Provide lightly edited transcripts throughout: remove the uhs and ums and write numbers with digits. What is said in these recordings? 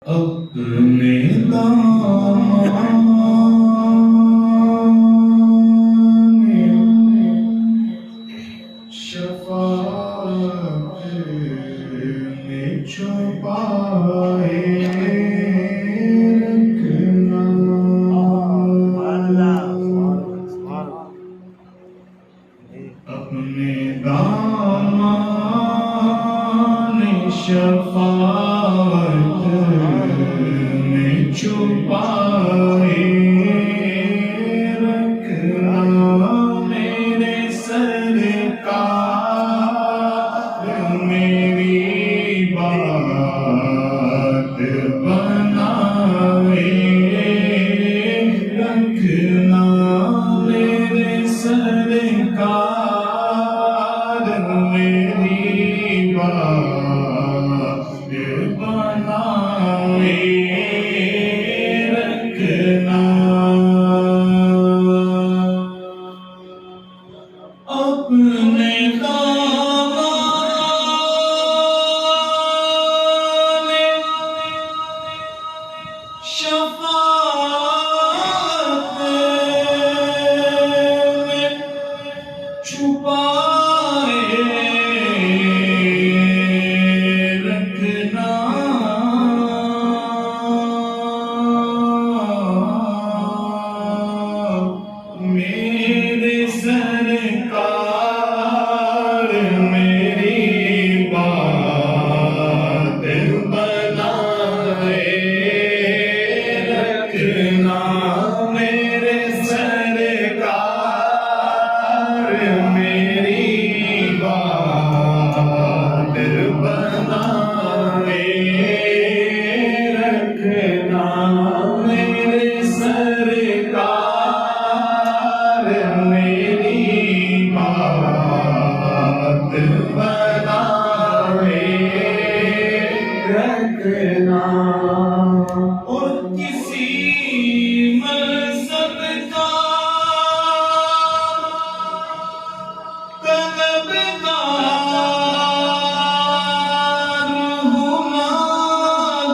अपने दामन शफ़ाअत में छुपाए रखना। अपने दामन शफ़ाअत में छुपाए रखना। मेरे सरकार मेरी बात बनाए रखना। मेरे सरकार मेरी बात बनाए रखना। अपने दामन शफ़ाअत में छुपाए रखना। मेरे सरकार मेरी बात बनाए रखना। मेरे सरकार मेरी बात बनाए रखना। मेरे सरकार मेरी बात बनाए रखना। और किसी मज़हब का तलबगार हूँ ना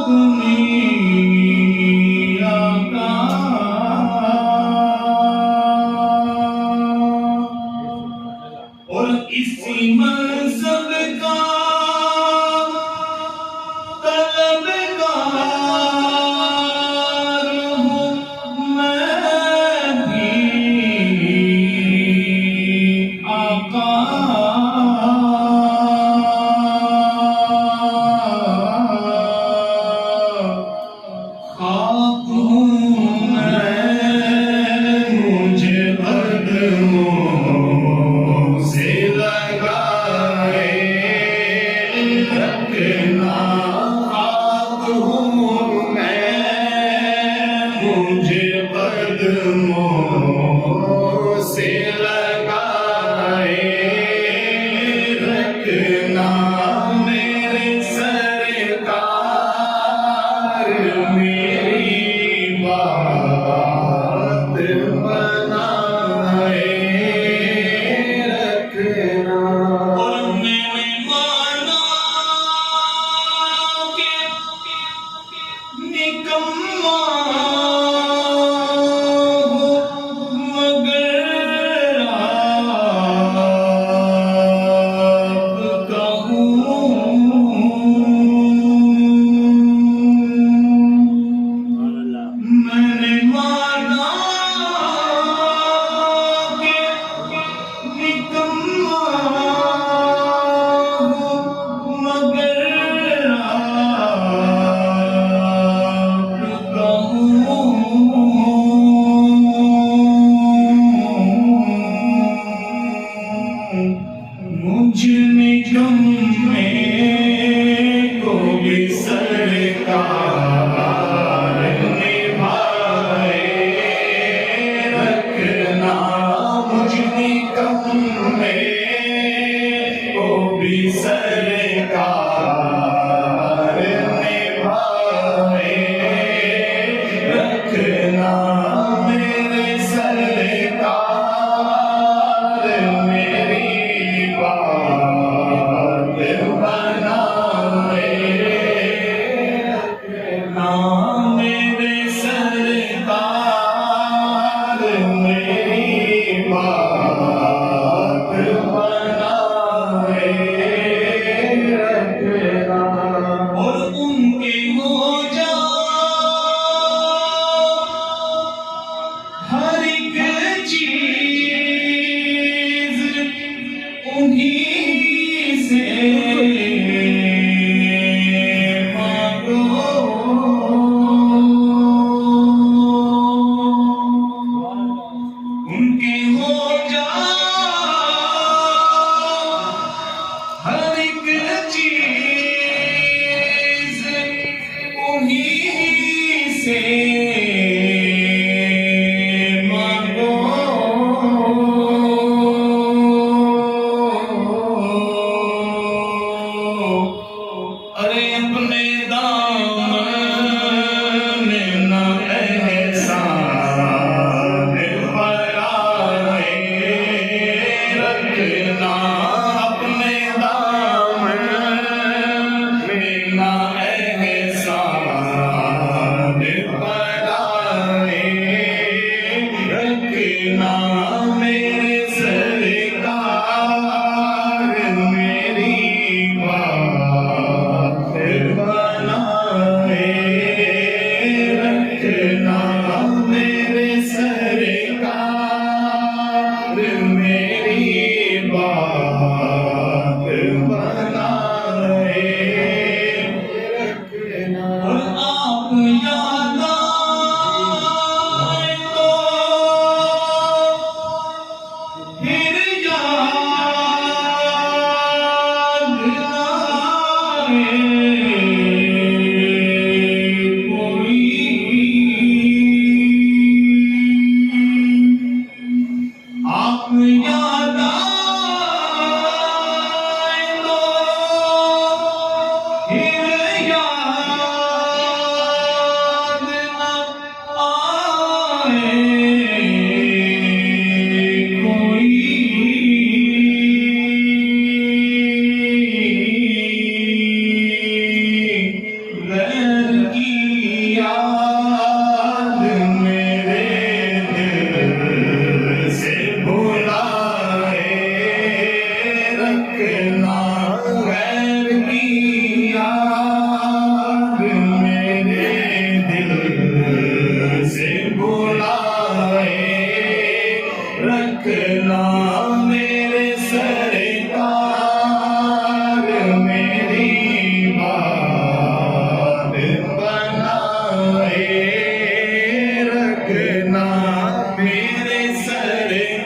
दुनिया का। और इसी मज़हब का तलबगार से मांगो अरे अपने दामन न एहसान बनाए रखना अपने दामन न एहसान बनाए रखना मेरे सरकार मेरी बात बनाए रखना मेरे सरकार मेरी बात बनाए रखना और आप याद आए तो फिर याद ना आए कोई आप याद आए तो फिर याद ना आए कोई गैर की याद मेरे दिल से भुलाए रखना गैर की याद मेरे दिल से भुलाए रखना मेरे सरकार मेरी बात बनाए रखना मेरे सरकार